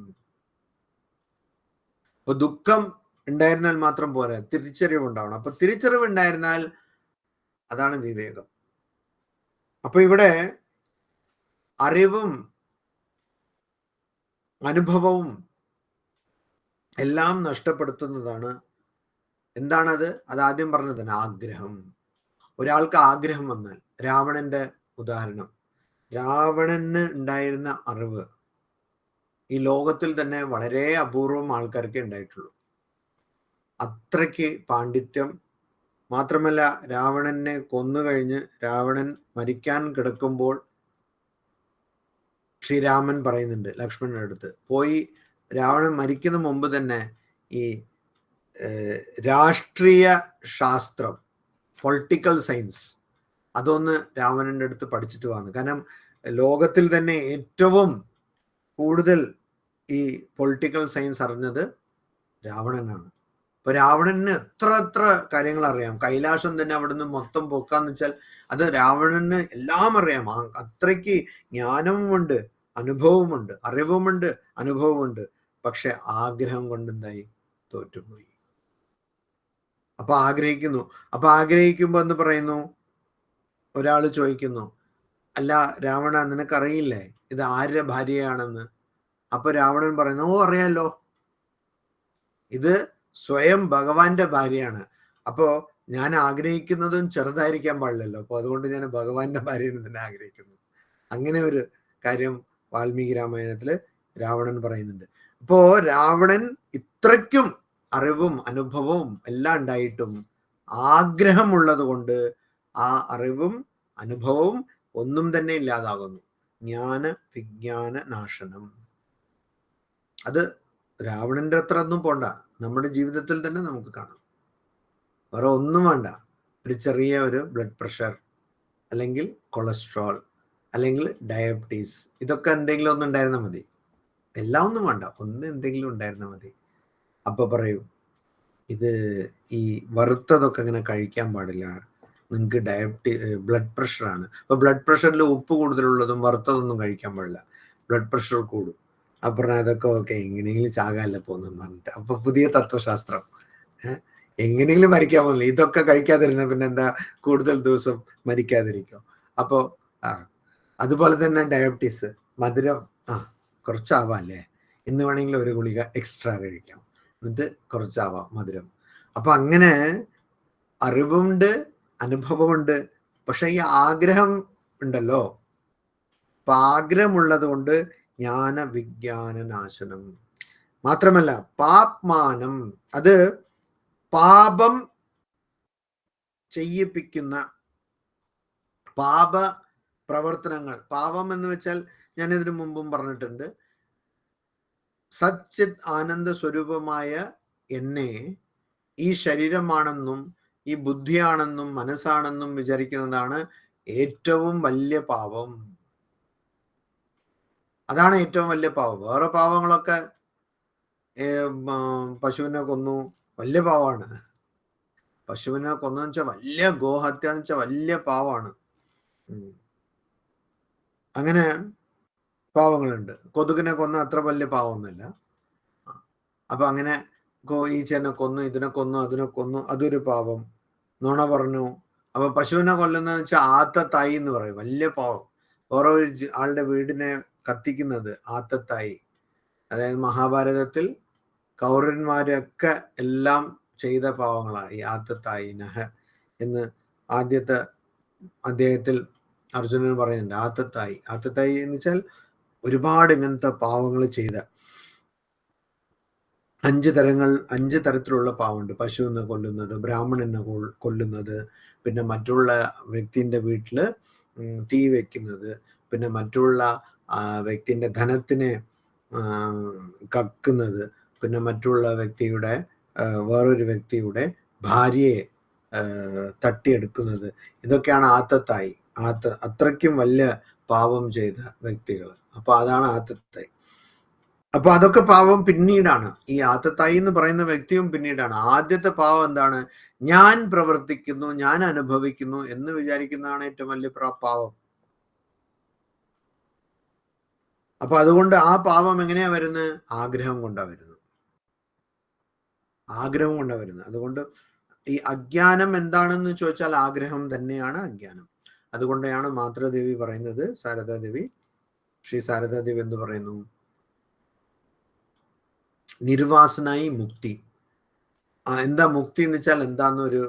അപ്പൊ ദുഃഖം ഉണ്ടായിരുന്നാൽ മാത്രം പോരാ, തിരിച്ചറിവ് ഉണ്ടാവണം. അപ്പൊ തിരിച്ചറിവ് ഉണ്ടായിരുന്നാൽ അതാണ് വിവേകം. അപ്പൊ ഇവിടെ അറിവും അനുഭവവും എല്ലാം നഷ്ടപ്പെടുത്തുന്നതാണ്. എന്താണത്? അതാദ്യം പറഞ്ഞത് തന്നെ, ആഗ്രഹം. ഒരാൾക്ക് ആഗ്രഹം വന്നാൽ, രാവണന്റെ ഉദാഹരണം, രാവണന് ഉണ്ടായിരുന്ന അറിവ് ഈ ലോകത്തിൽ തന്നെ വളരെ അപൂർവം ആൾക്കാർക്കേ ഉണ്ടായിട്ടുള്ളൂ. അത്രയ്ക്ക് പാണ്ഡിത്യം. മാത്രമല്ല, രാവണനെ കൊന്നുകഴിഞ്ഞ് രാവണൻ മരിക്കാൻ കിടക്കുമ്പോൾ ശ്രീരാമൻ പറയുന്നുണ്ട് ലക്ഷ്മണന്റെ അടുത്ത് പോയി, രാവണൻ മരിക്കുന്ന മുമ്പ് തന്നെ ഈ രാഷ്ട്രീയ ശാസ്ത്രം, പൊളിറ്റിക്കൽ സയൻസ്, അതൊന്ന് രാവണന്റെ അടുത്ത് പഠിച്ചിട്ട് വന്നു. കാരണം ലോകത്തിൽ തന്നെ ഏറ്റവും കൂടുതൽ ഈ പൊളിറ്റിക്കൽ സയൻസ് അറിഞ്ഞത് രാവണനാണ്. അപ്പൊ രാവണന് എത്ര കാര്യങ്ങൾ അറിയാം. കൈലാസം തന്നെ അവിടുന്ന് മൊത്തം പൊക്കാന്ന് വെച്ചാൽ അത് രാവണന് എല്ലാം അറിയാം. അത്രയ്ക്ക് ജ്ഞാനവുമുണ്ട്, അനുഭവമുണ്ട്, അറിവുമുണ്ട്, അനുഭവമുണ്ട്. പക്ഷെ ആഗ്രഹം കൊണ്ട് എന്തായി? തോറ്റുപോയി. അപ്പൊ ആഗ്രഹിക്കുമ്പോ എന്ന് പറയുന്നു, ഒരാൾ ചോദിക്കുന്നു, അല്ല രാവണ, നിനക്കറിയില്ലേ ഇത് ആരുടെ ഭാര്യയാണെന്ന്? അപ്പൊ രാവണൻ പറയുന്നു, ഓ അറിയാലോ, ഇത് സ്വയം ഭഗവാന്റെ ഭാര്യയാണ്. അപ്പോ ഞാൻ ആഗ്രഹിക്കുന്നതും ചെറുതായിരിക്കാൻ പാടില്ലല്ലോ, അപ്പൊ അതുകൊണ്ട് ഞാൻ ഭഗവാന്റെ ഭാര്യനെ തന്നെ ആഗ്രഹിക്കുന്നു. അങ്ങനെ ഒരു കാര്യം വാൽമീകി രാമായണത്തില് രാവണൻ പറയുന്നുണ്ട്. അപ്പോ രാവണൻ ഇത്രയ്ക്കും അറിവും അനുഭവവും എല്ലാം ഉണ്ടായിട്ടും ആഗ്രഹമുള്ളത് കൊണ്ട് ആ അറിവും അനുഭവവും ഒന്നും തന്നെ ഇല്ലാതാകുന്നു. ജ്ഞാന വിജ്ഞാന നാശനം. അത് രാവണന്റെ അത്ര ഒന്നും പോണ്ട, നമ്മുടെ ജീവിതത്തിൽ തന്നെ നമുക്ക് കാണാം. വേറെ ഒന്നും വേണ്ട. ഒരു ചെറിയ ഒരു ബ്ലഡ് പ്രഷർ, അല്ലെങ്കിൽ കൊളസ്ട്രോൾ, അല്ലെങ്കിൽ ഡയബറ്റീസ്, ഇതൊക്കെ എന്തെങ്കിലും ഒന്നും ഉണ്ടായിരുന്നാൽ മതി. എല്ലാം ഒന്നും വേണ്ട, എന്തെങ്കിലും ഉണ്ടായിരുന്നാൽ മതി. അപ്പൊ പറയൂ, ഇത് ഈ വറുത്തതൊക്കെ ഇങ്ങനെ കഴിക്കാൻ പാടില്ല, നിങ്ങൾക്ക് ബ്ലഡ് പ്രഷറാണ്. അപ്പൊ ബ്ലഡ് പ്രഷറിൽ ഉപ്പ് കൂടുതലുള്ളതും വറുത്തതൊന്നും കഴിക്കാൻ പാടില്ല, ബ്ലഡ് പ്രഷർ കൂടും. അപ്പൊ അതൊക്കെ ഓക്കെ, എങ്ങനെയെങ്കിലും ചാകാനല്ലേ പോകുന്നെന്ന് പറഞ്ഞിട്ട്. അപ്പൊ പുതിയ തത്വശാസ്ത്രം, എങ്ങനെയെങ്കിലും മരിക്കാൻ പോകുന്നില്ല, ഇതൊക്കെ കഴിക്കാതിരുന്ന പിന്നെ എന്താ കൂടുതൽ ദിവസം മരിക്കാതിരിക്കും. അപ്പോ അതുപോലെ തന്നെ ഡയബറ്റീസ്, മധുരം കുറച്ചാവാം അല്ലേ, ഇന്ന് വേണമെങ്കിൽ ഒരു ഗുളിക എക്സ്ട്രാ കഴിക്കാം, എന്നിട്ട് കുറച്ചാവാം മധുരം. അപ്പൊ അങ്ങനെ അറിവുണ്ട്, അനുഭവമുണ്ട്, പക്ഷെ ഈ ആഗ്രഹം ഉണ്ടല്ലോ. അപ്പൊ ആഗ്രഹമുള്ളത് കൊണ്ട് ജ്ഞാന വിജ്ഞാന നാശനം. മാത്രമല്ല പാപ്മാനം, അത് പാപം ചെയ്യിപ്പിക്കുന്ന പാപ പ്രവർത്തനങ്ങൾ. പാപം എന്ന് വെച്ചാൽ ഞാനിതിനു മുമ്പും പറഞ്ഞിട്ടുണ്ട്, സച്ചിത് ആനന്ദ സ്വരൂപമായ എന്നെ ഈ ശരീരമാണെന്നും ഈ ബുദ്ധിയാണെന്നും മനസ്സാണെന്നും വിചാരിക്കുന്നതാണ് ഏറ്റവും വലിയ പാപം. അതാണ് ഏറ്റവും വലിയ പാപം. വേറെ പാവങ്ങളൊക്കെ പശുവിനെ കൊന്നു, വലിയ പാവമാണ്. പശുവിനെ കൊന്നെന്ന് വെച്ചാൽ വലിയ ഗോഹത്യ എന്ന് വെച്ചാൽ വലിയ പാവമാണ്. അങ്ങനെ പാവങ്ങളുണ്ട്. കൊതുകിനെ കൊന്ന അത്ര വലിയ പാവമൊന്നുമില്ല. അപ്പൊ അങ്ങനെ ഈച്ചനെ കൊന്നു, ഇതിനെ കൊന്നു, അതിനെ കൊന്നു, അതൊരു പാപം. നുണ പറഞ്ഞു. അപ്പൊ പശുവിനെ കൊല്ലുന്നതെന്ന് വെച്ചാൽ ആത്തത്തായി എന്ന് പറയും, വലിയ പാവം. ഓരോ ആളുടെ വീടിനെ കത്തിക്കുന്നത് ആത്തത്തായി. അതായത് മഹാഭാരതത്തിൽ കൗരവന്മാരൊക്കെ എല്ലാം ചെയ്ത പാവങ്ങളാണ് ഈ ആത്തത്തായി നഹ എന്ന് ആദ്യത്തെ അദ്ദേഹത്തിൽ അർജുനൻ പറയുന്നുണ്ട്. ആത്തത്തായി എന്ന് വെച്ചാൽ ഒരുപാട് ഇങ്ങനത്തെ പാവങ്ങൾ ചെയ്ത 5 തരത്തിലുള്ള പാവമുണ്ട്. പശുവിനെ കൊല്ലുന്നത്, ബ്രാഹ്മണനെ കൊല്ലുന്നത്, പിന്നെ മറ്റുള്ള വ്യക്തിൻ്റെ വീട്ടിൽ തീ വെക്കുന്നത്, പിന്നെ മറ്റുള്ള വ്യക്തിൻ്റെ ധനത്തിനെ കക്കുന്നത്, പിന്നെ മറ്റുള്ള വ്യക്തിയുടെ വേറൊരു വ്യക്തിയുടെ ഭാര്യയെ തട്ടിയെടുക്കുന്നത്. ഇതൊക്കെയാണ് ആത്തത്തായി. അത്രയ്ക്കും വലിയ പാപം ചെയ്ത വ്യക്തികൾ. അപ്പൊ അതാണ് ആത്തത്തായി. അപ്പൊ അതൊക്കെ പാവം പിന്നീടാണ്. ഈ ആത്തത്തായി എന്ന് പറയുന്ന വ്യക്തിയും പിന്നീടാണ്. ആദ്യത്തെ പാവം എന്താണ്? ഞാൻ പ്രവർത്തിക്കുന്നു, ഞാൻ അനുഭവിക്കുന്നു എന്ന് വിചാരിക്കുന്നതാണ് ഏറ്റവും വലിയ പാവം. അപ്പൊ അതുകൊണ്ട് ആ പാപം എങ്ങനെയാ വരുന്നത്? ആഗ്രഹം കൊണ്ടാ വരുന്നത്. അതുകൊണ്ട് ഈ അജ്ഞാനം എന്താണെന്ന് ചോദിച്ചാൽ ആഗ്രഹം തന്നെയാണ് അജ്ഞാനം. അതുകൊണ്ടാണ് മാതൃദേവി പറയുന്നത്, ശ്രീ സാരദാദേവി എന്ന് പറയുന്നു, നിർവാസനായി മുക്തി. എന്താ മുക്തി എന്ന് വെച്ചാൽ എന്താന്നൊരു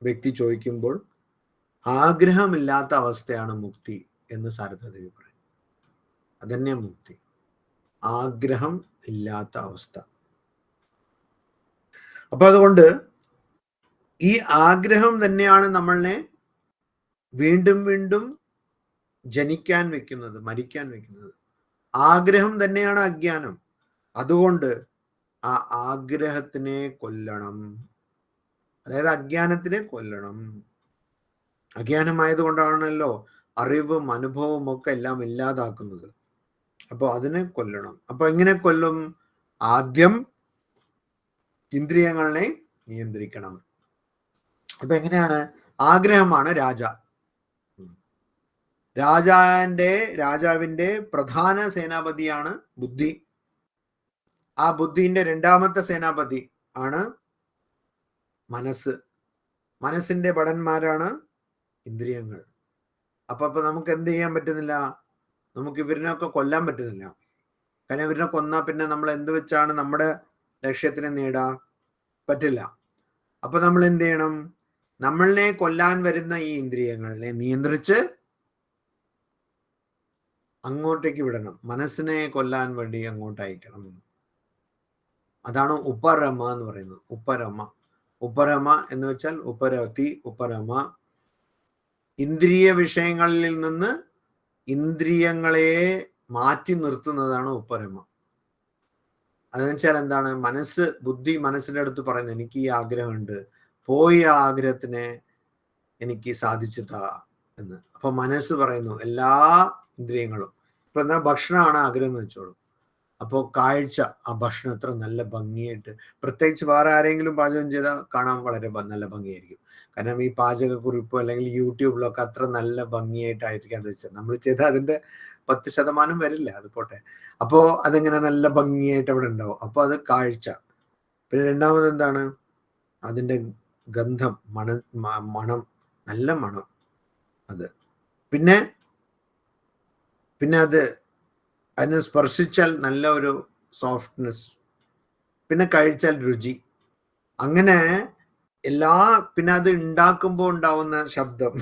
വ്യക്തി ചോദിക്കുമ്പോൾ ആഗ്രഹമില്ലാത്ത അവസ്ഥയാണ് മുക്തി എന്ന് സാരദാദേവി പറയുന്നു. അതന്നെ മുക്തി, ആഗ്രഹം ഇല്ലാത്ത അവസ്ഥ. അപ്പൊ അതുകൊണ്ട് ഈ ആഗ്രഹം തന്നെയാണ് നമ്മളെ വീണ്ടും വീണ്ടും ജനിക്കാൻ വെക്കുന്നത്, മരിക്കാൻ വെക്കുന്നത്. ആഗ്രഹം തന്നെയാണ് അജ്ഞാനം. അതുകൊണ്ട് ആ ആഗ്രഹത്തിനെ കൊല്ലണം, അതായത് അജ്ഞാനത്തിനെ കൊല്ലണം. അജ്ഞാനമായതുകൊണ്ടാണല്ലോ അറിവും അനുഭവവും ഒക്കെ എല്ലാം ഇല്ലാതാക്കുന്നത്. അപ്പോൾ അതിനെ കൊല്ലണം. അപ്പൊ എങ്ങനെ കൊല്ലും? ആദ്യം ഇന്ദ്രിയങ്ങളെ നിയന്ത്രിക്കണം. അപ്പൊ എങ്ങനെയാണ്? ആഗ്രഹമാണ് രാജാവിന്റെ പ്രധാന സേനാപതിയാണ് ബുദ്ധി. ആ ബുദ്ധിന്റെ രണ്ടാമത്തെ സേനാപതി ആണ് മനസ്സ്. മനസ്സിന്റെ ഭടന്മാരാണ് ഇന്ദ്രിയങ്ങൾ. അപ്പൊ നമുക്ക് എന്ത് ചെയ്യാൻ പറ്റുന്നില്ല? നമുക്ക് ഇവരിനൊക്കെ കൊല്ലാൻ പറ്റുന്നില്ല. കാരണം ഇവരിനെ കൊന്നാൽ പിന്നെ നമ്മൾ എന്ത് വെച്ചാണ് നമ്മുടെ ലക്ഷ്യത്തിനെ നേടാൻ പറ്റില്ല. അപ്പൊ നമ്മൾ എന്ത് ചെയ്യണം? നമ്മളെ കൊല്ലാൻ വരുന്ന ഈ ഇന്ദ്രിയങ്ങളെ നിയന്ത്രിച്ച് അങ്ങോട്ടേക്ക് വിടണം. മനസ്സിനെ കൊല്ലാൻ വേണ്ടി അങ്ങോട്ട് അയക്കണം. അതാണ് ഉപരമ എന്ന് പറയുന്നത്. ഉപരമ എന്ന് വെച്ചാൽ ഉപരമ. ഇന്ദ്രിയ വിഷയങ്ങളിൽ നിന്ന് ഇന്ദ്രിയങ്ങളെ മാറ്റി നിർത്തുന്നതാണ് ഉപരമ. അതെന്ന് വെച്ചാൽ എന്താണ്? ബുദ്ധി മനസ്സിന്റെ അടുത്ത് പറയുന്നത് എനിക്ക് ഈ ആഗ്രഹമുണ്ട്, പോയി ആ ആഗ്രഹത്തിനെ എനിക്ക് സാധിച്ചിട്ടാ എന്ന്. അപ്പൊ മനസ്സ് പറയുന്നു എല്ലാ ഇന്ദ്രിയങ്ങളും, ഇപ്പൊ എന്താ ഭക്ഷണമാണ് ആഗ്രഹം എന്ന് വെച്ചോളൂ. അപ്പോൾ കാഴ്ച, ആ ഭക്ഷണം എത്ര നല്ല ഭംഗിയായിട്ട്, പ്രത്യേകിച്ച് വേറെ ആരെങ്കിലും പാചകം ചെയ്താൽ കാണാൻ വളരെ നല്ല ഭംഗിയായിരിക്കും. കാരണം ഈ പാചകക്കുറിപ്പോ അല്ലെങ്കിൽ യൂട്യൂബിലൊക്കെ അത്ര നല്ല ഭംഗിയായിട്ടായിരിക്കും അത് വെച്ചത്. നമ്മൾ ചെയ്താൽ അതിന്റെ 10% വരില്ല, അത് പോട്ടെ. അപ്പോൾ അതിങ്ങനെ നല്ല ഭംഗിയായിട്ട് അവിടെ ഉണ്ടാവും. അപ്പോൾ അത് കാഴ്ച. പിന്നെ രണ്ടാമത് എന്താണ്? അതിന്റെ ഗന്ധം, മണം, നല്ല മണം അത്. പിന്നെ അതിനെ സ്പർശിച്ചാൽ നല്ല ഒരു സോഫ്റ്റ്നെസ്, പിന്നെ കഴിച്ചാൽ രുചി. അങ്ങനെ പിന്നെ അത് ഉണ്ടാക്കുമ്പോൾ ഉണ്ടാവുന്ന ശബ്ദം,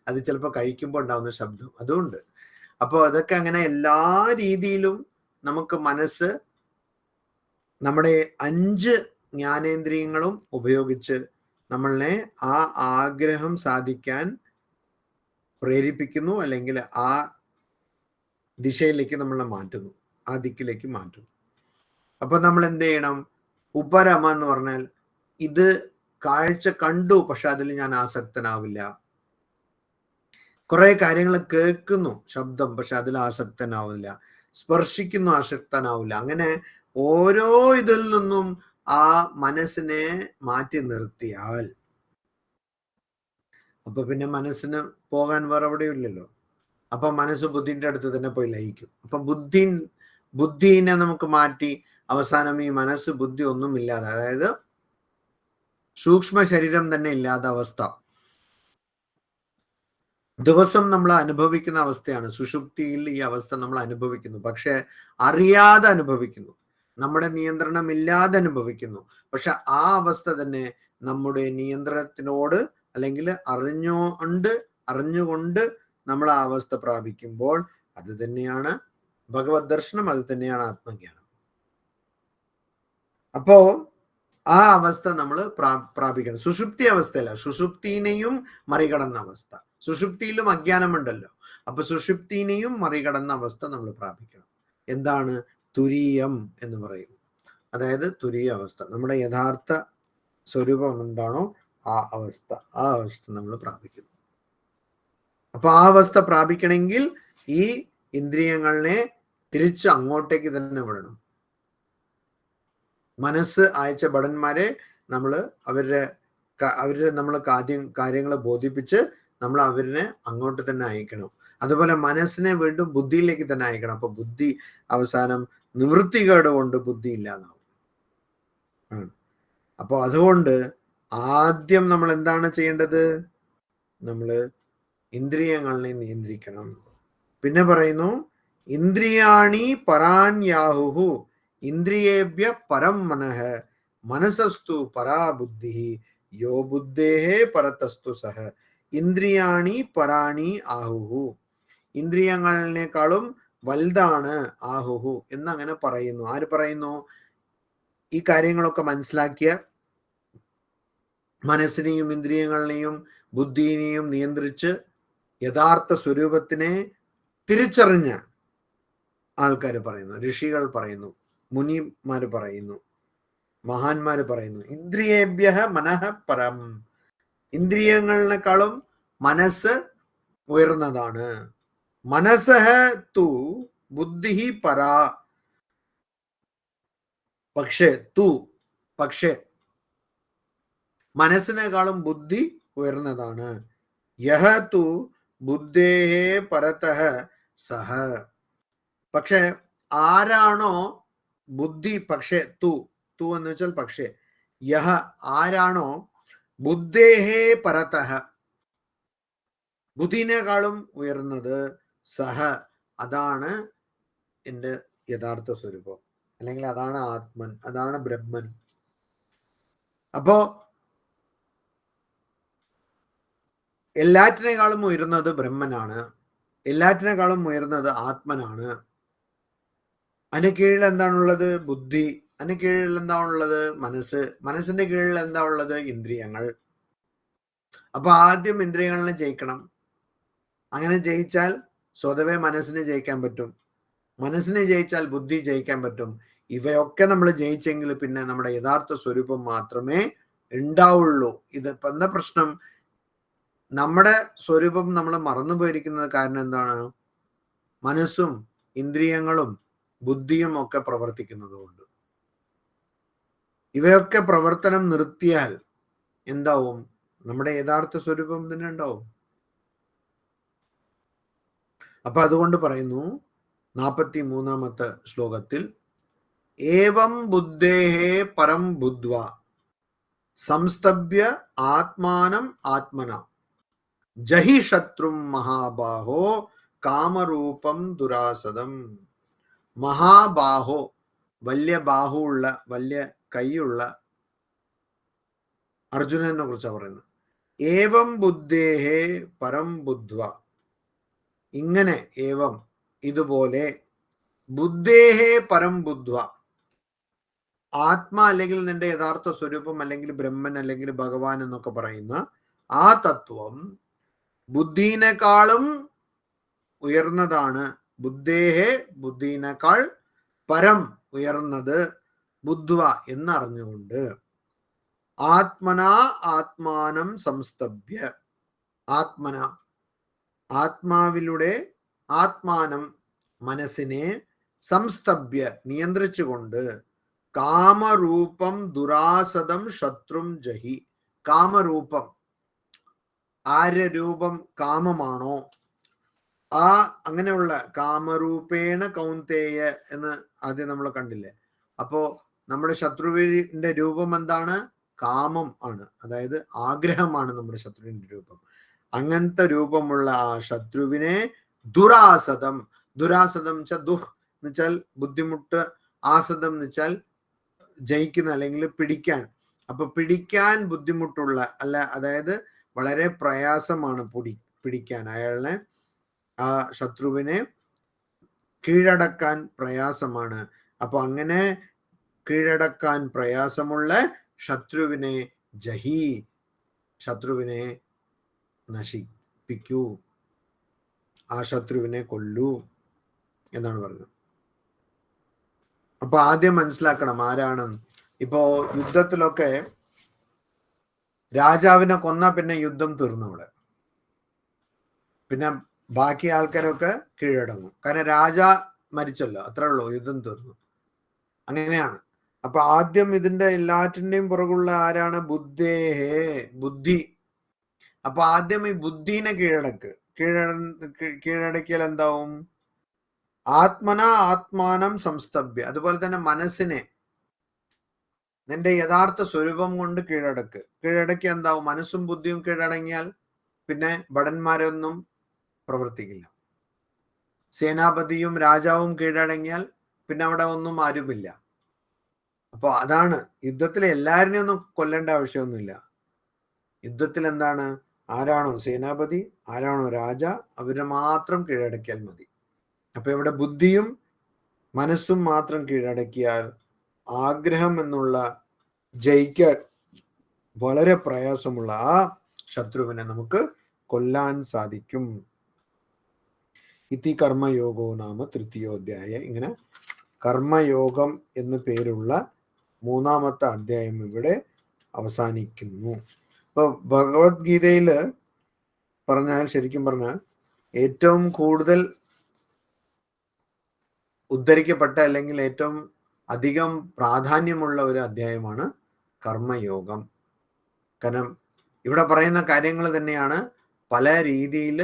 അത് ചിലപ്പോൾ കഴിക്കുമ്പോൾ ഉണ്ടാവുന്ന ശബ്ദം, അതുകൊണ്ട്. അപ്പോൾ അതൊക്കെ അങ്ങനെ എല്ലാ രീതിയിലും നമുക്ക് മനസ്സ് നമ്മുടെ 5 ജ്ഞാനേന്ദ്രിയങ്ങളും ഉപയോഗിച്ച് നമ്മളെ ആ ആഗ്രഹം സാധിക്കാൻ പ്രേരിപ്പിക്കുന്നു, അല്ലെങ്കിൽ ആ ദിശയിലേക്ക് നമ്മളെ മാറ്റുന്നു, ആ ദിക്കിലേക്ക് മാറ്റുന്നു. അപ്പൊ നമ്മൾ എന്ത് ചെയ്യണം? ഉപരമ എന്ന് പറഞ്ഞാൽ ഇത് കാഴ്ച കണ്ടു, പക്ഷെ അതിൽ ഞാൻ ആസക്തനാവില്ല. കുറെ കാര്യങ്ങൾ കേൾക്കുന്നു ശബ്ദം, പക്ഷെ അതിൽ ആസക്തനാവില്ല. സ്പർശിക്കുന്നു, ആസക്തനാവില്ല. അങ്ങനെ ഓരോ ഇതിൽ നിന്നും ആ മനസ്സിനെ മാറ്റി നിർത്തിയാൽ അപ്പൊ പിന്നെ മനസ്സിന് പോകാൻ വേറെ എവിടെയില്ലല്ലോ. അപ്പൊ മനസ്സ് ബുദ്ധിന്റെ അടുത്ത് തന്നെ പോയി ലയിക്കും. അപ്പൊ ബുദ്ധിനെ നമുക്ക് മാറ്റി അവസാനം ഈ മനസ്സ് ബുദ്ധി ഒന്നുമില്ലാതെ, അതായത് സൂക്ഷ്മ ശരീരം തന്നെ ഇല്ലാത്ത അവസ്ഥ ദിവസം നമ്മൾ അനുഭവിക്കുന്ന അവസ്ഥയാണ്. സുഷുപ്തിയിൽ ഈ അവസ്ഥ നമ്മൾ അനുഭവിക്കുന്നു, പക്ഷെ അറിയാതെ അനുഭവിക്കുന്നു, നമ്മുടെ നിയന്ത്രണം ഇല്ലാതെ അനുഭവിക്കുന്നു. പക്ഷെ ആ അവസ്ഥ തന്നെ നമ്മുടെ നിയന്ത്രണത്തിനോട് അല്ലെങ്കിൽ അറിഞ്ഞുകൊണ്ട് നമ്മൾ ആ അവസ്ഥ പ്രാപിക്കുമ്പോൾ അത് തന്നെയാണ് ഭഗവത് ദർശനം, അത് തന്നെയാണ് ആത്മജ്ഞാനം. അപ്പോ ആ അവസ്ഥ നമ്മൾ പ്രാപിക്കണം. സുഷുപ്തി അവസ്ഥയല്ല, സുഷുപ്തിനെയും മറികടന്ന അവസ്ഥ. സുഷുപ്തിയിലും അജ്ഞാനമുണ്ടല്ലോ. അപ്പൊ സുഷുപ്തിനെയും മറികടന്ന അവസ്ഥ നമ്മൾ പ്രാപിക്കണം. എന്താണ്? തുരീയം എന്ന് പറയും. അതായത് തുരീയ അവസ്ഥ, നമ്മുടെ യഥാർത്ഥ സ്വരൂപം എന്താണോ ആ അവസ്ഥ നമ്മൾ പ്രാപിക്കുന്നു. അപ്പൊ ആ അവസ്ഥ പ്രാപിക്കണമെങ്കിൽ ഈ ഇന്ദ്രിയങ്ങളെ തിരിച്ച് അങ്ങോട്ടേക്ക് തന്നെ വിടണം. മനസ്സ് അയച്ച ഭടന്മാരെ അവരുടെ നമ്മൾ കാര്യങ്ങളെ ബോധിപ്പിച്ച് നമ്മൾ അവരിനെ അങ്ങോട്ട് തന്നെ അയക്കണം. അതുപോലെ മനസ്സിനെ വീണ്ടും ബുദ്ധിയിലേക്ക് തന്നെ അയക്കണം. അപ്പൊ ബുദ്ധി അവസാനം നിവൃത്തികേട് കൊണ്ട് ബുദ്ധി ഇല്ലാതാവും. അപ്പോൾ അതുകൊണ്ട് ആദ്യം നമ്മൾ എന്താണ് ചെയ്യേണ്ടത്? നമ്മൾ ഇന്ദ്രിയങ്ങളെ നിയന്ത്രിക്കണം. പിന്നെ പറയുന്നു, ഇന്ദ്രിയാണി പരാന്യാഹു ഇന്ദ്രിയേഭ്യ പരം മനഃ മനസസ്തു പരാ ബുദ്ധി യോ ബുദ്ധേഹേ പരതസ്തു സഹ ഇന്ദ്രിയാണി പരാണി ആഹുഹു. ഇന്ദ്രിയങ്ങളെക്കാളും വലുതാണ് ആഹുഹു എന്നങ്ങനെ പറയുന്നു. ആര് പറയുന്നു? ഈ കാര്യങ്ങളൊക്കെ മനസ്സിലാക്കിയ, മനസ്സിനെയും ഇന്ദ്രിയങ്ങളെയും ബുദ്ധിയെയും നിയന്ത്രിച്ച് യഥാർത്ഥ സ്വരൂപത്തിനെ തിരിച്ചറിഞ്ഞ ആൾക്കാർ പറയുന്നു, ഋഷികൾ പറയുന്നു, മുനിമാര് പറയുന്നു, മഹാന്മാര് പറയുന്നു, ഇന്ദ്രിയേഭ്യ മനഃ പരം. ഇന്ദ്രിയങ്ങളെക്കാളും മനസ്സ് ഉയർന്നതാണ്. മനസ്സഹ തു ബുദ്ധി പരാ. പക്ഷേ മനസ്സിനേക്കാളും ബുദ്ധി ഉയർന്നതാണ്. യഹ തു ബുദ്ധേഹേ പരതഃ സഹ. പക്ഷെ ആരാണോ ബുദ്ധി, പക്ഷേ തു എന്ന് വെച്ചാൽ പക്ഷേ, യഹ ആരാണോ ബുദ്ധേഹേ പരതഃ ബുദ്ധിനേക്കാളും ഉയർന്നത്, സഹ അതാണ് എൻ്റെ യഥാർത്ഥ സ്വരൂപം, അല്ലെങ്കിൽ അതാണ് ആത്മൻ, അതാണ് ബ്രഹ്മൻ. അപ്പോ എല്ലാറ്റിനേക്കാളും ഉയർന്നത് ബ്രഹ്മനാണ്, എല്ലാറ്റിനേക്കാളും ഉയർന്നത് ആത്മനാണ്. അതിന് കീഴിൽ എന്താണുള്ളത്? ബുദ്ധി. അതിന് കീഴിൽ എന്താണുള്ളത്? മനസ്സ്. മനസ്സിന്റെ കീഴിൽ എന്താ ഉള്ളത്? ഇന്ദ്രിയങ്ങൾ. അപ്പൊ ആദ്യം ഇന്ദ്രിയങ്ങളെ ജയിക്കണം. അങ്ങനെ ജയിച്ചാൽ സ്വതവേ മനസ്സിനെ ജയിക്കാൻ പറ്റും. മനസ്സിനെ ജയിച്ചാൽ ബുദ്ധി ജയിക്കാൻ പറ്റും. ഇവയൊക്കെ നമ്മൾ ജയിച്ചെങ്കിൽ പിന്നെ നമ്മുടെ യഥാർത്ഥ സ്വരൂപം മാത്രമേ ഉണ്ടാവുള്ളൂ. ഇതിപ്പോ എന്താ പ്രശ്നം? നമ്മുടെ സ്വരൂപം നമ്മൾ മറന്നുപോയിരിക്കുന്നത് കാരണം എന്താണ്? മനസ്സും ഇന്ദ്രിയങ്ങളും ബുദ്ധിയും ഒക്കെ പ്രവർത്തിക്കുന്നത് കൊണ്ട്. ഇവയൊക്കെ പ്രവർത്തനം നിർത്തിയാൽ എന്താവും? നമ്മുടെ യഥാർത്ഥ സ്വരൂപം തന്നെ ഉണ്ടാവും. അപ്പൊ അതുകൊണ്ട് പറയുന്നു 43-ാമത്തെ ശ്ലോകത്തിൽ, ഏവം ബുദ്ധേഹേ പരം ബുദ്ധ്വാ സംസ്തഭ്യ ആത്മാനം ആത്മന ജഹി ശത്രും മഹാബാഹോ കാമരൂപം ദുരാസദം. മഹാബാഹോ, വലിയ ബാഹുള്ള, വലിയ കൈയുള്ള അർജുനനെ കുറിച്ചാണ് പറയുന്നത്. ഏവം ബുദ്ധേഹേ പരം ബുദ്ധ്വ, ഇങ്ങനെ, ഏവം ഇതുപോലെ, ബുദ്ധേഹേ പരം ബുദ്ധ്വ ആത്മ അല്ലെങ്കിൽ നിന്റെ യഥാർത്ഥ സ്വരൂപം അല്ലെങ്കിൽ ബ്രഹ്മൻ അല്ലെങ്കിൽ ഭഗവാൻ എന്നൊക്കെ പറയുന്ന ആ തത്വം ബുദ്ധിനേക്കാളും ഉയർന്നതാണ് ബുദ്ധേഹേ ബുദ്ധിനേക്കാൾ പരം ഉയർന്നത് ബുദ്ധ്വ എന്നറിഞ്ഞുകൊണ്ട് ആത്മനാ ആത്മാനം സംസ്തഭ്യ ആത്മന ആത്മാവിലൂടെ ആത്മാനം മനസ്സിനെ സംസ്തഭ്യ നിയന്ത്രിച്ചുകൊണ്ട് കാമരൂപം ദുരാസദം ശത്രും ജഹി. കാമരൂപം, ആര്യ രൂപം കാമമാണോ, ആ അങ്ങനെയുള്ള കാമരൂപേണ കൗന്തേയ എന്ന് ആദ്യം നമ്മൾ കണ്ടില്ലേ. അപ്പോ നമ്മുടെ ശത്രുവിന്റെ രൂപം എന്താണ്? കാമം ആണ്, അതായത് ആഗ്രഹമാണ് നമ്മുടെ ശത്രുവിന്റെ രൂപം. അങ്ങനത്തെ രൂപമുള്ള ആ ശത്രുവിനെ ദുരാസദം, ദുരാസദം വെച്ചാൽ ദുഹ് എന്ന് വെച്ചാൽ ബുദ്ധിമുട്ട്, ആസദം എന്ന് വെച്ചാൽ ജയിക്കുന്ന അല്ലെങ്കിൽ പിടിക്കാൻ. അപ്പൊ പിടിക്കാൻ ബുദ്ധിമുട്ടുള്ള അതായത് വളരെ പ്രയാസമാണ് പിടിക്കാൻ, അയാളെ ആ ശത്രുവിനെ കീഴടക്കാൻ പ്രയാസമാണ്. അപ്പൊ അങ്ങനെ കീഴടക്കാൻ പ്രയാസമുള്ള ശത്രുവിനെ ജഹി, ശത്രുവിനെ നശിപ്പിക്കൂ, ആ ശത്രുവിനെ കൊല്ലൂ എന്നാണ് പറഞ്ഞത്. അപ്പൊ ആദ്യം മനസ്സിലാക്കണം ആരാണ്. ഇപ്പോ യുദ്ധത്തിലൊക്കെ രാജാവിനെ കൊന്ന പിന്നെ യുദ്ധം തീർന്നു അവിടെ. പിന്നെ ബാക്കി ആൾക്കാരൊക്കെ കീഴടങ്ങും, കാരണം രാജ മരിച്ചല്ലോ, അത്രേ ഉള്ളൂ, യുദ്ധം തീർന്നു. അങ്ങനെയാണ്. അപ്പൊ ആദ്യം ഇതിന്റെ എല്ലാറ്റിന്റെയും പുറകുള്ള ആരാണ്? ബുദ്ധേഹേ, ബുദ്ധി. അപ്പൊ ആദ്യം ഈ ബുദ്ധിനെ കീഴടക്കിയാൽ എന്താവും? ആത്മന ആത്മാനം സംസ്തഭ്യ. അതുപോലെ തന്നെ മനസ്സിനെ നിന്റെ യഥാർത്ഥ സ്വരൂപം കൊണ്ട് കീഴടക്കി എന്താവും? മനസ്സും ബുദ്ധിയും കീഴടങ്ങിയാൽ പിന്നെ ഭടന്മാരൊന്നും പ്രവർത്തിക്കില്ല. സേനാപതിയും രാജാവും കീഴടങ്ങിയാൽ പിന്നെ അവിടെ ഒന്നും ആരുമില്ല. അപ്പൊ അതാണ് യുദ്ധത്തിൽ എല്ലാവരെയും ഒന്നും കൊല്ലേണ്ട ആവശ്യമൊന്നുമില്ല. യുദ്ധത്തിൽ എന്താണ്? ആരാണോ സേനാപതി, ആരാണോ രാജ, അവരെ മാത്രം കീഴടക്കിയാൽ മതി. അപ്പൊ ഇവിടെ ബുദ്ധിയും മനസ്സും മാത്രം കീഴടക്കിയാൽ ആഗ്രഹം എന്നുള്ള ജയിക്കാൻ വളരെ പ്രയാസമുള്ള ആ ശത്രുവിനെ നമുക്ക് കൊല്ലാൻ സാധിക്കും. ഇതി കർമ്മയോഗോ നാമ തൃതീയോധ്യായ. ഇങ്ങനെ കർമ്മയോഗം എന്ന് പേരുള്ള 3-ാമത്തെ അധ്യായം ഇവിടെ അവസാനിക്കുന്നു. ഇപ്പൊ ഭഗവത്ഗീതയില് ശരിക്കും പറഞ്ഞാൽ ഏറ്റവും കൂടുതൽ ഉദ്ധരിക്കപ്പെട്ട അല്ലെങ്കിൽ ഏറ്റവും അധികം പ്രാധാന്യമുള്ള ഒരു അധ്യായമാണ് കർമ്മയോഗം. കാരണം ഇവിടെ പറയുന്ന കാര്യങ്ങൾ തന്നെയാണ് പല രീതിയിൽ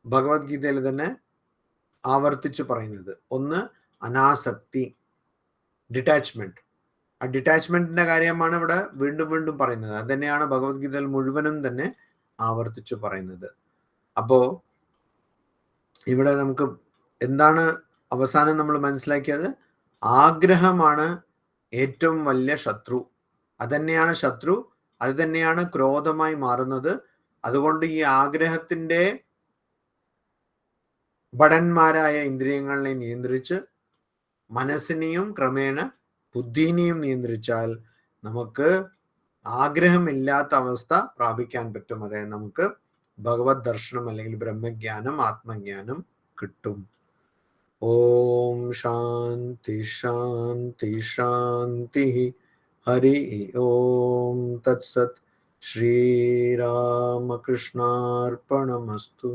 ഭഗവത്ഗീതയിൽ തന്നെ ആവർത്തിച്ച് പറയുന്നത്. ഒന്ന് അനാസക്തി, ഡിറ്റാച്ച്മെന്റ്. ആ ഡിറ്റാച്ച്മെന്റിന്റെ കാര്യമാണ് ഇവിടെ വീണ്ടും വീണ്ടും പറയുന്നത്. അത് തന്നെയാണ് ഭഗവത്ഗീതയിൽ മുഴുവനും തന്നെ ആവർത്തിച്ചു പറയുന്നത്. അപ്പോ ഇവിടെ നമുക്ക് എന്താണ് അവസാനം നമ്മൾ മനസ്സിലാക്കിയത്? ആഗ്രഹമാണ് ഏറ്റവും വലിയ ശത്രു. അതന്നെയാണ് ശത്രു, അത് തന്നെയാണ് ക്രോധമായി മാറുന്നത്. അതുകൊണ്ട് ഈ ആഗ്രഹത്തിന്റെ ഭടന്മാരായ ഇന്ദ്രിയങ്ങളെ നിയന്ത്രിച്ച് മനസ്സിനെയും ക്രമേണ ബുദ്ധിനെയും നിയന്ത്രിച്ചാൽ നമുക്ക് ആഗ്രഹമില്ലാത്ത അവസ്ഥ പ്രാപിക്കാൻ പറ്റും. അതായത് നമുക്ക് ഭഗവത് ദർശനം അല്ലെങ്കിൽ ബ്രഹ്മജ്ഞാനം, ആത്മജ്ഞാനം കിട്ടും. ഓം ശാന്തി ശാന്തി ശാന്തി. ഹരി ഓം തത്സത്. ശ്രീരാമകൃഷ്ണാർപ്പണമസ്തു.